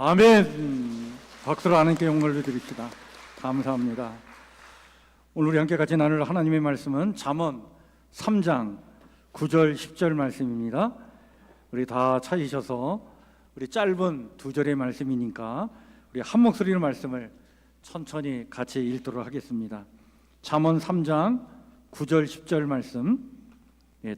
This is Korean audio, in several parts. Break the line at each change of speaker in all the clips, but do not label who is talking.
아멘. 박수로 하나님께 영광을 드립시다. 감사합니다. 오늘 우리 함께 같이 나눌 하나님의 말씀은 잠언 3장 9절 10절 말씀입니다. 우리 다 찾으셔서 우리 짧은 두 절의 말씀이니까 우리 한 목소리로 말씀을 천천히 같이 읽도록 하겠습니다. 잠언 3장 9절 10절 말씀,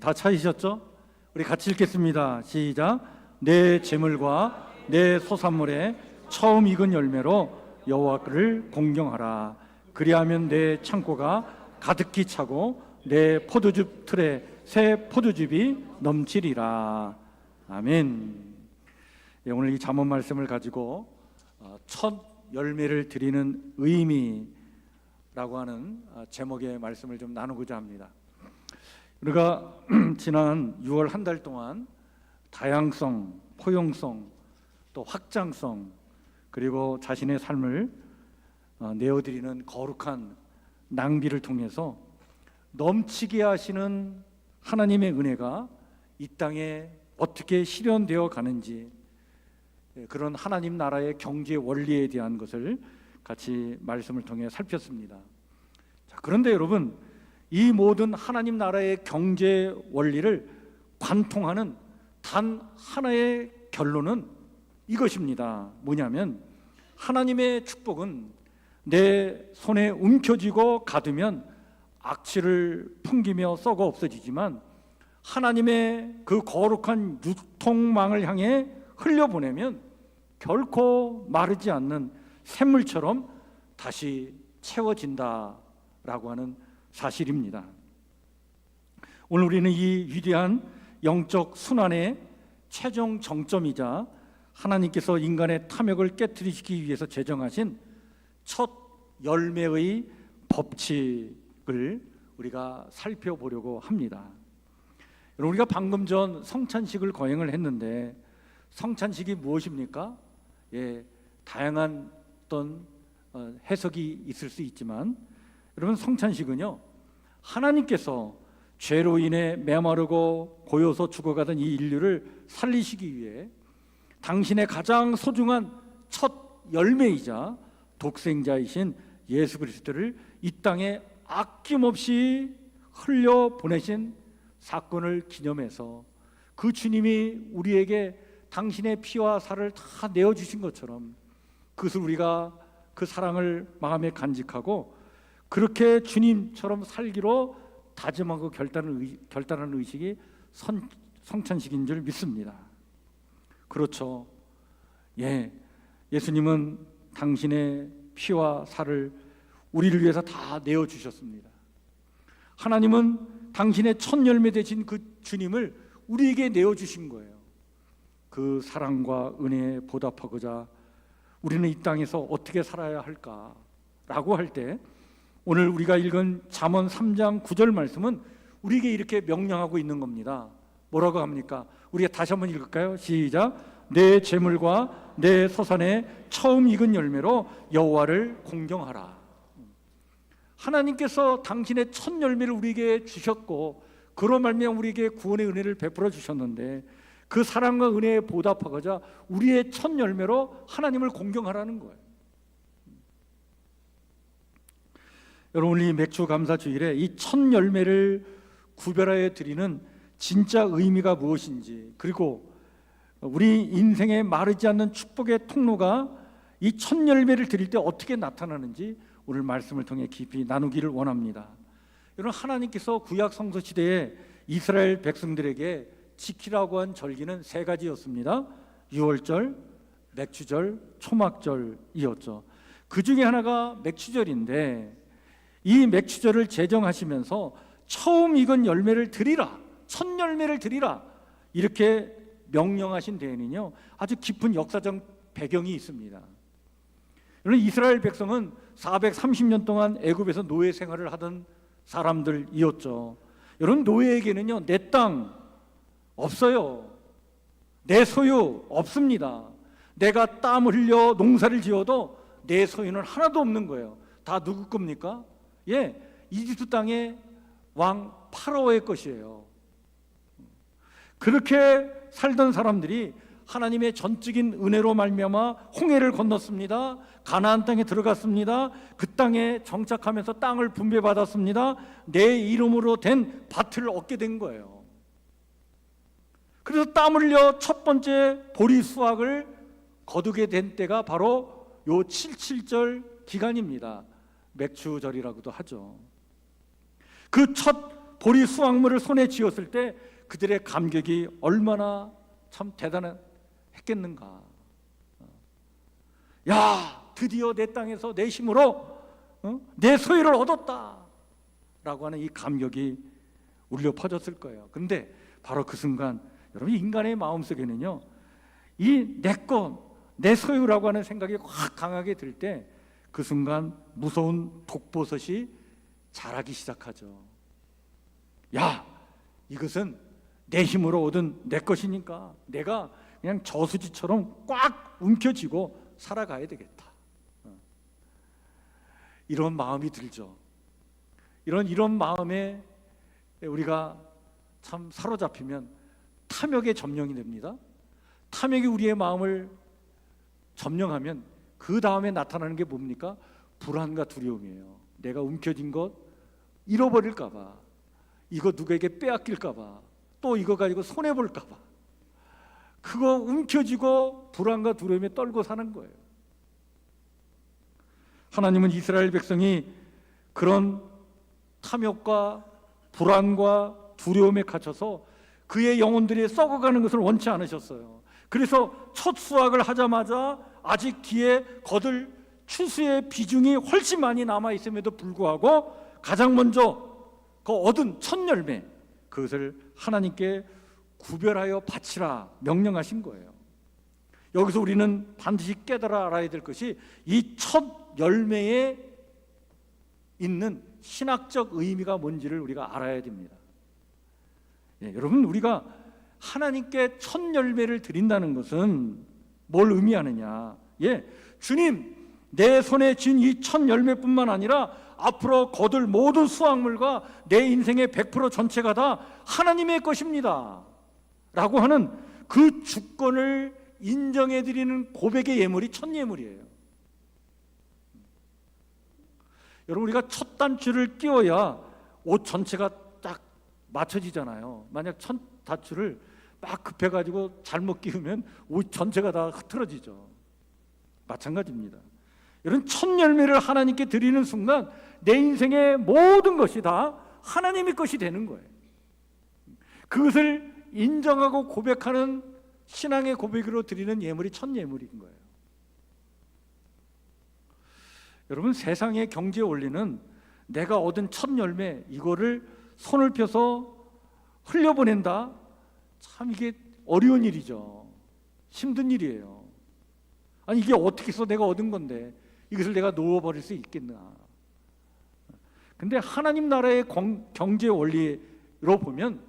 다 찾으셨죠? 우리 같이 읽겠습니다. 시작. 내 재물과 내 소산물에 처음 익은 열매로 여호와를 공경하라. 그리하면 내 창고가 가득히 차고 내 포도즙 틀에 새 포도즙이 넘치리라. 아멘. 오늘 이 잠언 말씀을 가지고 첫 열매를 드리는 의미라고 하는 제목의 말씀을 좀 나누고자 합니다. 우리가 지난 6월 한 달 동안 다양성, 포용성, 또 확장성, 그리고 자신의 삶을 내어드리는 거룩한 낭비를 통해서 넘치게 하시는 하나님의 은혜가 이 땅에 어떻게 실현되어 가는지, 그런 하나님 나라의 경제 원리에 대한 것을 같이 말씀을 통해 살폈습니다. 자, 그런데 여러분, 이 모든 하나님 나라의 경제 원리를 관통하는 단 하나의 결론은 이것입니다. 뭐냐면 하나님의 축복은 내 손에 움켜쥐고 가두면 악취를 풍기며 썩어 없어지지만 하나님의 그 거룩한 유통망을 향해 흘려보내면 결코 마르지 않는 샘물처럼 다시 채워진다라고 하는 사실입니다. 오늘 우리는 이 위대한 영적 순환의 최종 정점이자 하나님께서 인간의 탐욕을 깨트리시기 위해서 제정하신 첫 열매의 법칙을 우리가 살펴보려고 합니다. 여러분, 우리가 방금 전 성찬식을 거행을 했는데 성찬식이 무엇입니까? 다양한 어떤 해석이 있을 수 있지만 여러분, 성찬식은요, 하나님께서 죄로 인해 메마르고 고요서 죽어가던 이 인류를 살리시기 위해 당신의 가장 소중한 첫 열매이자 독생자이신 예수 그리스도를 이 땅에 아낌없이 흘려보내신 사건을 기념해서 그 주님이 우리에게 당신의 피와 살을 다 내어주신 것처럼 그것을 우리가 그 사랑을 마음에 간직하고 그렇게 주님처럼 살기로 다짐하고 결단하는 의식이 성찬식인 줄 믿습니다. 그렇죠. 예수님은 당신의 피와 살을 우리를 위해서 다 내어주셨습니다. 하나님은 당신의 첫 열매 되신 그 주님을 우리에게 내어주신 거예요. 그 사랑과 은혜에 보답하고자 우리는 이 땅에서 어떻게 살아야 할까라고 할 때 오늘 우리가 읽은 잠언 3장 9절 말씀은 우리에게 이렇게 명령하고 있는 겁니다. 뭐라고 합니까? 우리가 다시 한번 읽을까요? 시작. 내 재물과 내 소산에 처음 익은 열매로 여호와를 공경하라. 하나님께서 당신의 첫 열매를 우리에게 주셨고 그로 말미암아 우리에게 구원의 은혜를 베풀어 주셨는데 그 사랑과 은혜에 보답하고자 우리의 첫 열매로 하나님을 공경하라는 거예요. 여러분, 이 맥주 감사 주일에 이 첫 열매를 구별하여 드리는 진짜 의미가 무엇인지, 그리고 우리 인생에 마르지 않는 축복의 통로가 이 첫 열매를 드릴 때 어떻게 나타나는지 오늘 말씀을 통해 깊이 나누기를 원합니다. 여러분, 하나님께서 구약 성서 시대에 이스라엘 백성들에게 지키라고 한 절기는 세 가지였습니다. 유월절, 맥주절, 초막절이었죠. 그 중에 하나가 맥주절인데 이 맥주절을 제정하시면서 처음 익은 열매를 드리라, 첫 열매를 드리라 이렇게 명령하신 데에는요 아주 깊은 역사적 배경이 있습니다. 여러분, 이스라엘 백성은 430년 동안 애굽에서 노예 생활을 하던 사람들이었죠. 여러분, 노예에게는요 내 땅 없어요. 내 소유 없습니다. 내가 땀을 흘려 농사를 지어도 내 소유는 하나도 없는 거예요. 다 누구 겁니까? 이집트 땅의 왕 파라오의 것이에요. 그렇게 살던 사람들이 하나님의 전적인 은혜로 말미암아 홍해를 건넜습니다. 가나안 땅에 들어갔습니다. 그 땅에 정착하면서 땅을 분배받았습니다. 내 이름으로 된 밭을 얻게 된 거예요. 그래서 땀 흘려 첫 번째 보리 수확을 거두게 된 때가 바로 요 77절 기간입니다. 맥추절이라고도 하죠. 그 첫 보리 수확물을 손에 쥐었을 때 그들의 감격이 얼마나 참 대단했겠는가. 야, 드디어 내 땅에서 내 힘으로 내 소유를 얻었다 라고 하는 이 감격이 울려 퍼졌을 거예요. 근데 바로 그 순간 여러분, 인간의 마음속에는요, 이 내 것, 내 소유라고 하는 생각이 확 강하게 들 때 그 순간 무서운 독버섯이 자라기 시작하죠. 야, 이것은 내 힘으로 얻은 내 것이니까 내가 그냥 저수지처럼 꽉 움켜쥐고 살아가야 되겠다. 이런 마음이 들죠. 이런 마음에 우리가 참 사로잡히면 탐욕의 점령이 됩니다. 탐욕이 우리의 마음을 점령하면 그 다음에 나타나는 게 뭡니까? 불안과 두려움이에요. 내가 움켜쥔 것 잃어버릴까 봐, 이거 누구에게 빼앗길까 봐, 또 이거 가지고 손해볼까 봐, 그거 움켜쥐고 불안과 두려움에 떨고 사는 거예요. 하나님은 이스라엘 백성이 그런 탐욕과 불안과 두려움에 갇혀서 그의 영혼들이 썩어가는 것을 원치 않으셨어요. 그래서 첫 수확을 하자마자 아직 뒤에 거둘 추수의 비중이 훨씬 많이 남아있음에도 불구하고 가장 먼저 그 얻은 첫 열매, 그것을 하나님께 구별하여 바치라 명령하신 거예요. 여기서 우리는 반드시 깨달아 알아야 될 것이 이 첫 열매에 있는 신학적 의미가 뭔지를 우리가 알아야 됩니다. 여러분, 우리가 하나님께 첫 열매를 드린다는 것은 뭘 의미하느냐? 주님, 내 손에 쥔 이 첫 열매뿐만 아니라 앞으로 거둘 모든 수확물과 내 인생의 100% 전체가 다 하나님의 것입니다 라고 하는 그 주권을 인정해드리는 고백의 예물이 첫 예물이에요. 여러분, 우리가 첫 단추를 끼워야 옷 전체가 딱 맞춰지잖아요. 만약 첫 단추를 막 급해가지고 잘못 끼우면 옷 전체가 다 흐트러지죠. 마찬가지입니다. 이런 첫 열매를 하나님께 드리는 순간 내 인생의 모든 것이 다 하나님의 것이 되는 거예요. 그것을 인정하고 고백하는 신앙의 고백으로 드리는 예물이 첫 예물인 거예요. 여러분, 세상의 경제 원리는 내가 얻은 첫 열매, 이거를 손을 펴서 흘려보낸다. 참 이게 어려운 일이죠. 힘든 일이에요. 아니, 이게 어떻게 해서 내가 얻은 건데 이것을 내가 놓아버릴 수 있겠나. 근데 하나님 나라의 경제 원리로 보면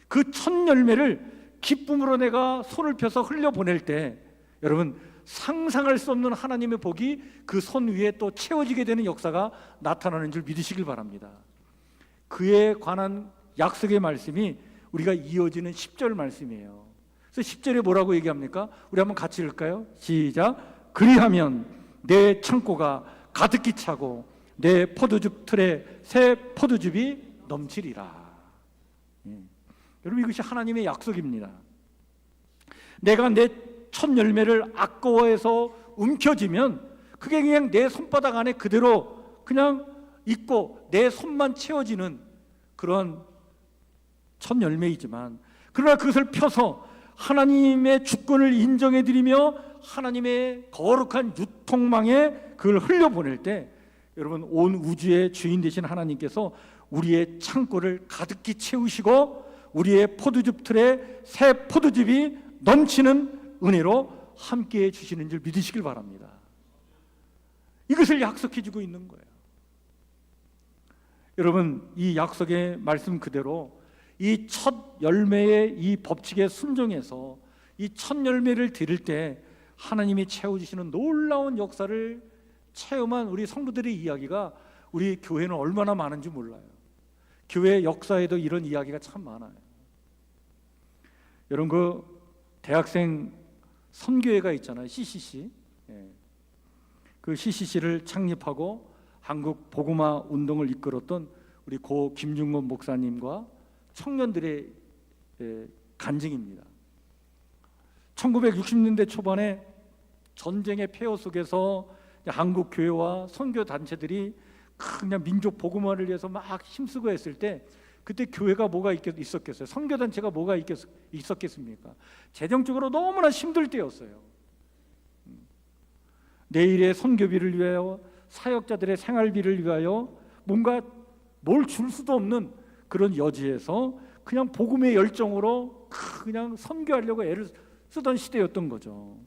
그 첫 열매를 기쁨으로 내가 손을 펴서 흘려보낼 때 여러분, 상상할 수 없는 하나님의 복이 그 손 위에 또 채워지게 되는 역사가 나타나는 줄 믿으시길 바랍니다. 그에 관한 약속의 말씀이 우리가 이어지는 10절 말씀이에요. 그래서 10절에 뭐라고 얘기합니까? 우리 한번 같이 읽을까요? 시작. 그리하면 내 창고가 가득히 차고 내 포도즙 틀에 새 포도즙이 넘치리라. 여러분, 이것이 하나님의 약속입니다. 내가 내 첫 열매를 아까워해서 움켜쥐면 그게 그냥 내 손바닥 안에 그대로 그냥 있고 내 손만 채워지는 그런 첫 열매이지만, 그러나 그것을 펴서 하나님의 주권을 인정해드리며 하나님의 거룩한 유통망에 그걸 흘려보낼 때 여러분, 온 우주의 주인 되신 하나님께서 우리의 창고를 가득히 채우시고 우리의 포도즙 틀에 새 포도즙이 넘치는 은혜로 함께해 주시는 줄 믿으시길 바랍니다. 이것을 약속해 주고 있는 거예요. 여러분, 이 약속의 말씀 그대로 이 첫 열매의 이 법칙에 순종해서 이 첫 열매를 드릴 때 하나님이 채워주시는 놀라운 역사를 체험한 우리 성도들의 이야기가 우리 교회는 얼마나 많은지 몰라요. 교회 역사에도 이런 이야기가 참 많아요. 여러분, 그 대학생 선교회가 있잖아요. CCC. 예. 그 CCC를 창립하고 한국 복음화 운동을 이끌었던 우리 고 김중건 목사님과 청년들의 간증입니다. 1960년대 초반에 전쟁의 폐허 속에서 한국 교회와 선교 단체들이 그냥 민족 복음화를 위해서 막 힘쓰고 했을 때, 그때 교회가 뭐가 있었겠어요? 선교 단체가 뭐가 있었겠습니까? 재정적으로 너무나 힘들 때였어요. 내일의 선교비를 위하여, 사역자들의 생활비를 위하여 뭔가 뭘 줄 수도 없는 그런 여지에서 그냥 복음의 열정으로 그냥 선교하려고 애를 쓰던 시대였던 거죠.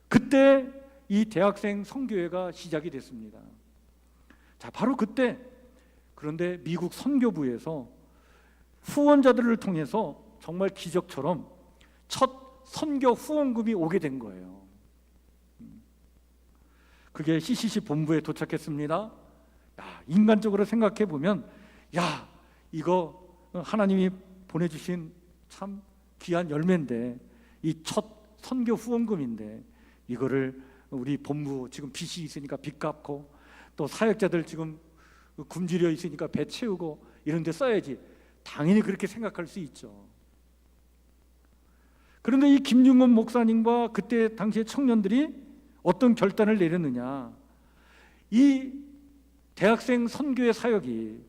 그때 이 대학생 선교회가 시작이 됐습니다. 자, 바로 그때, 그런데 미국 선교부에서 후원자들을 통해서 정말 기적처럼 첫 선교 후원금이 오게 된 거예요. 그게 CCC 본부에 도착했습니다. 인간적으로 생각해 보면, 이거 하나님이 보내주신 참 귀한 열매인데, 이 첫 선교 후원금인데 이거를 우리 본부 지금 빚이 있으니까 빚 갚고, 또 사역자들 지금 굶주려 있으니까 배 채우고 이런 데 써야지, 당연히 그렇게 생각할 수 있죠. 그런데 이 김중건 목사님과 그때 당시의 청년들이 어떤 결단을 내렸느냐, 이 대학생 선교의 사역이,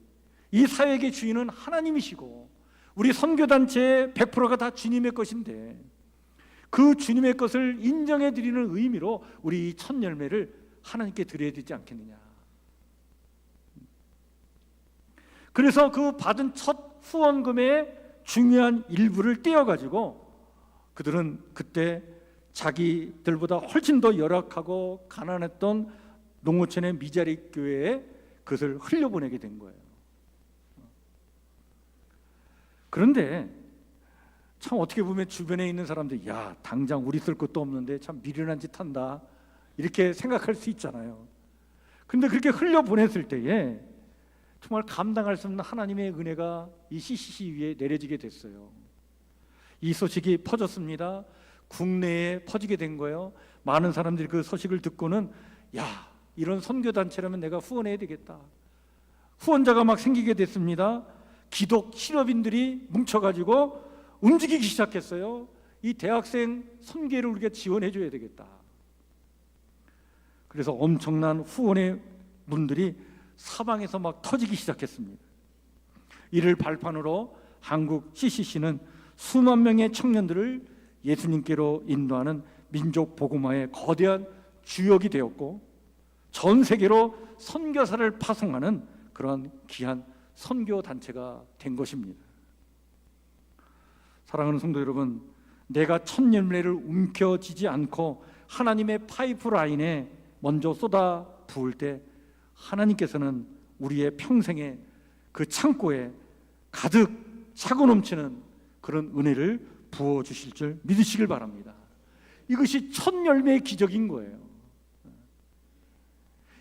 이 사역의 주인은 하나님이시고 우리 선교단체의 100%가 다 주님의 것인데, 그 주님의 것을 인정해 드리는 의미로 우리 이 첫 열매를 하나님께 드려야 되지 않겠느냐. 그래서 그 받은 첫 후원금의 중요한 일부를 떼어가지고 그들은 그때 자기들보다 훨씬 더 열악하고 가난했던 농어촌의 미자리 교회에 그것을 흘려보내게 된 거예요. 그런데 참 어떻게 보면 주변에 있는 사람들이, 당장 우리 쓸 것도 없는데 참 미련한 짓 한다, 이렇게 생각할 수 있잖아요. 그런데 그렇게 흘려보냈을 때에 정말 감당할 수 없는 하나님의 은혜가 이 CCC 위에 내려지게 됐어요. 이 소식이 퍼졌습니다. 국내에 퍼지게 된 거예요. 많은 사람들이 그 소식을 듣고는, 이런 선교단체라면 내가 후원해야 되겠다. 후원자가 막 생기게 됐습니다. 기독 실업인들이 뭉쳐가지고 움직이기 시작했어요. 이 대학생 선교를 우리가 지원해 줘야 되겠다. 그래서 엄청난 후원의 문들이 사방에서 막 터지기 시작했습니다. 이를 발판으로 한국 CCC는 수만 명의 청년들을 예수님께로 인도하는 민족 복음화의 거대한 주역이 되었고, 전 세계로 선교사를 파송하는 그런 귀한 선교 단체가 된 것입니다. 사랑하는 성도 여러분, 내가 첫 열매를 움켜쥐지 않고 하나님의 파이프라인에 먼저 쏟아 부을 때, 하나님께서는 우리의 평생에 그 창고에 가득 차고 넘치는 그런 은혜를 부어주실 줄 믿으시길 바랍니다. 이것이 첫 열매의 기적인 거예요.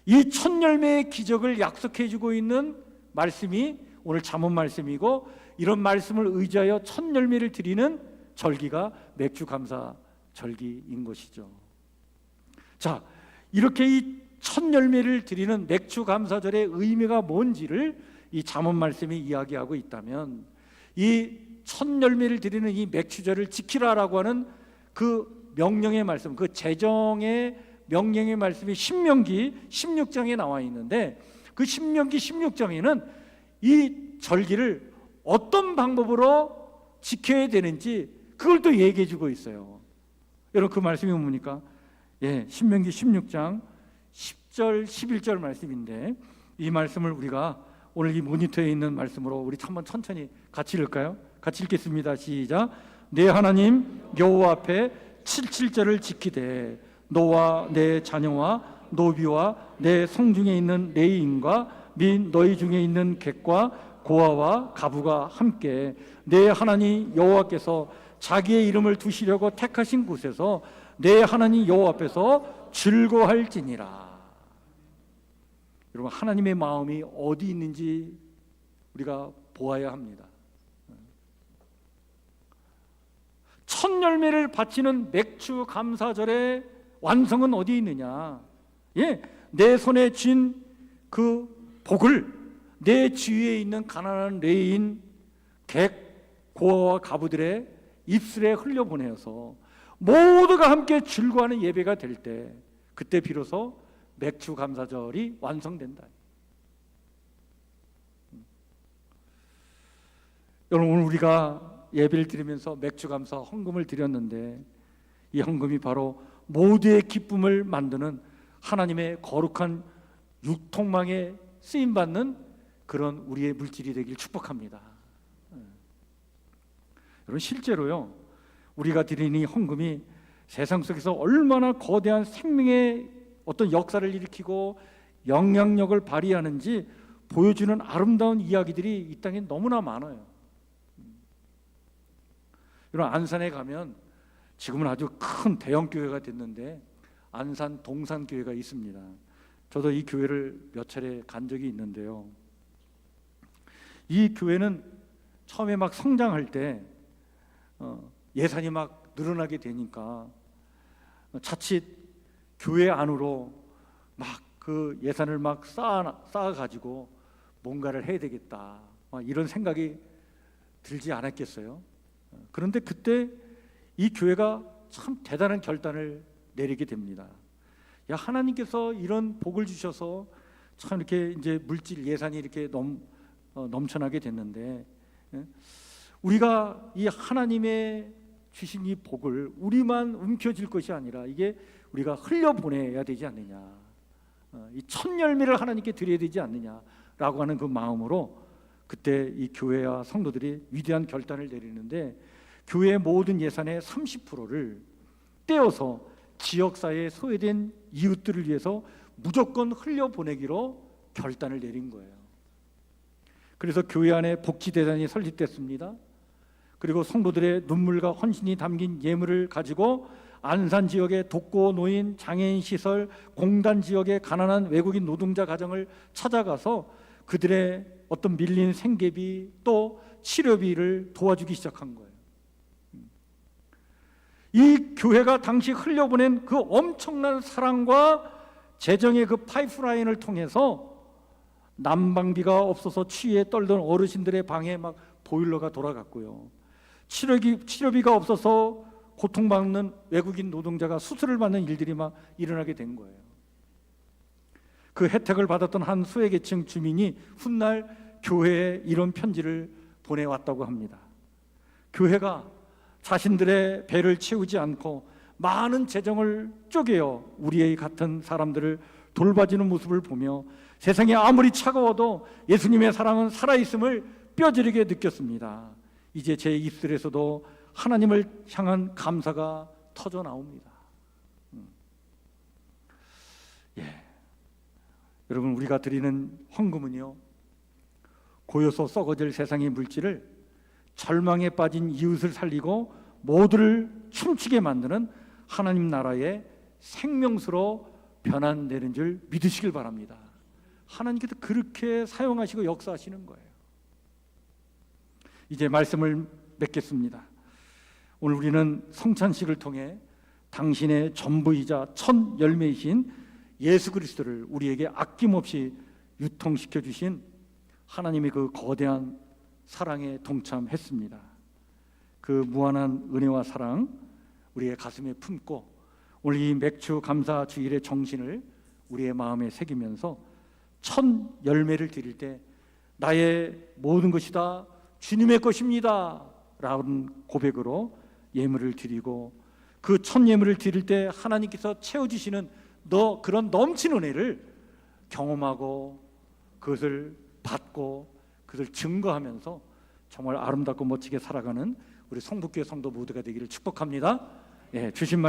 이 첫 열매의 기적을 약속해 주고 있는 말씀이 오늘 잠언 말씀이고, 이런 말씀을 의지하여 첫 열매를 드리는 절기가 맥주 감사 절기인 것이죠. 자, 이렇게 이 첫 열매를 드리는 맥주 감사절의 의미가 뭔지를 이 잠언 말씀이 이야기하고 있다면, 이 첫 열매를 드리는 이 맥주절을 지키라라고 하는 그 명령의 말씀, 그 제정의 명령의 말씀이 신명기 16장에 나와 있는데, 그 신명기 16장에는 이 절기를 어떤 방법으로 지켜야 되는지 그걸 또 얘기해 주고 있어요. 여러분, 그 말씀이 뭡니까? 신명기 16장 10절 11절 말씀인데, 이 말씀을 우리가 오늘 이 모니터에 있는 말씀으로 우리 한번 천천히 같이 읽을까요? 같이 읽겠습니다. 시작. 내 하나님 여호와 앞에 77절을 지키되 너와 내 자녀와 노비와 내 성중에 있는 레위인과 및 너희 중에 있는 객과 고아와 가부가 함께 내 하나님 여호와께서 자기의 이름을 두시려고 택하신 곳에서 내 하나님 여호와 앞에서 즐거워할지니라. 여러분, 하나님의 마음이 어디 있는지 우리가 보아야 합니다. 첫 열매를 바치는 맥주 감사절의 완성은 어디 있느냐? 예, 내 손에 쥔 그 복을 내 주위에 있는 가난한 레인, 객, 고아와 가부들의 입술에 흘려보내어서 모두가 함께 즐거워하는 예배가 될 때, 그때 비로소 맥주 감사절이 완성된다. 여러분, 오늘 우리가 예배를 드리면서 맥주 감사 헌금을 드렸는데, 이 헌금이 바로 모두의 기쁨을 만드는 하나님의 거룩한 유통망에 쓰임받는 그런 우리의 물질이 되길 축복합니다. 여러분, 실제로요, 우리가 드리는 이 헌금이 세상 속에서 얼마나 거대한 생명의 어떤 역사를 일으키고 영향력을 발휘하는지 보여주는 아름다운 이야기들이 이 땅에 너무나 많아요. 여러분, 안산에 가면 지금은 아주 큰 대형 교회가 됐는데 안산 동산교회가 있습니다. 저도 이 교회를 몇 차례 간 적이 있는데요, 이 교회는 처음에 막 성장할 때 예산이 막 늘어나게 되니까 자칫 교회 안으로 막 그 예산을 막 쌓아가지고 뭔가를 해야 되겠다, 막 이런 생각이 들지 않았겠어요? 그런데 그때 이 교회가 참 대단한 결단을 내리게 됩니다. 야, 하나님께서 이런 복을 주셔서 참 이렇게 이제 물질 예산이 이렇게 넘쳐나게 됐는데, 우리가 이 하나님의 주신 이 복을 우리만 움켜쥘 것이 아니라 이게 우리가 흘려보내야 되지 않느냐, 이 첫 열매를 하나님께 드려야 되지 않느냐라고 하는 그 마음으로 그때 이 교회와 성도들이 위대한 결단을 내리는데, 교회의 모든 예산의 30%를 떼어서 지역사회에 소외된 이웃들을 위해서 무조건 흘려보내기로 결단을 내린 거예요. 그래서 교회 안에 복지대단이 설립됐습니다. 그리고 성도들의 눈물과 헌신이 담긴 예물을 가지고 안산 지역의 독거 노인, 장애인 시설, 공단 지역의 가난한 외국인 노동자 가정을 찾아가서 그들의 어떤 밀린 생계비 또 치료비를 도와주기 시작한 거예요. 이 교회가 당시 흘려보낸 그 엄청난 사랑과 재정의 그 파이프라인을 통해서 난방비가 없어서 추위에 떨던 어르신들의 방에 막 보일러가 돌아갔고요, 치료비가 없어서 고통받는 외국인 노동자가 수술을 받는 일들이 막 일어나게 된 거예요. 그 혜택을 받았던 한 소외계층 주민이 훗날 교회에 이런 편지를 보내왔다고 합니다. 교회가 자신들의 배를 채우지 않고 많은 재정을 쪼개어 우리의 같은 사람들을 돌봐주는 모습을 보며 세상이 아무리 차가워도 예수님의 사랑은 살아있음을 뼈저리게 느꼈습니다. 이제 제 입술에서도 하나님을 향한 감사가 터져 나옵니다. 여러분, 우리가 드리는 헌금은요, 고요서 썩어질 세상의 물질을 절망에 빠진 이웃을 살리고 모두를 춤추게 만드는 하나님 나라의 생명수로 변환되는 줄 믿으시길 바랍니다. 하나님께서 그렇게 사용하시고 역사하시는 거예요. 이제 말씀을 맺겠습니다. 오늘 우리는 성찬식을 통해 당신의 전부이자 첫 열매이신 예수 그리스도를 우리에게 아낌없이 유통시켜 주신 하나님의 그 거대한 사랑에 동참했습니다. 그 무한한 은혜와 사랑 우리의 가슴에 품고 오늘 이 맥주 감사 주일의 정신을 우리의 마음에 새기면서 첫 열매를 드릴 때 나의 모든 것이 다 주님의 것입니다 라는 고백으로 예물을 드리고, 그 첫 예물을 드릴 때 하나님께서 채워주시는 그런 넘치는 은혜를 경험하고 그것을 받고 그것을 증거하면서 정말 아름답고 멋지게 살아가는 우리 성북교회 성도 모두가 되기를 축복합니다. 주신 말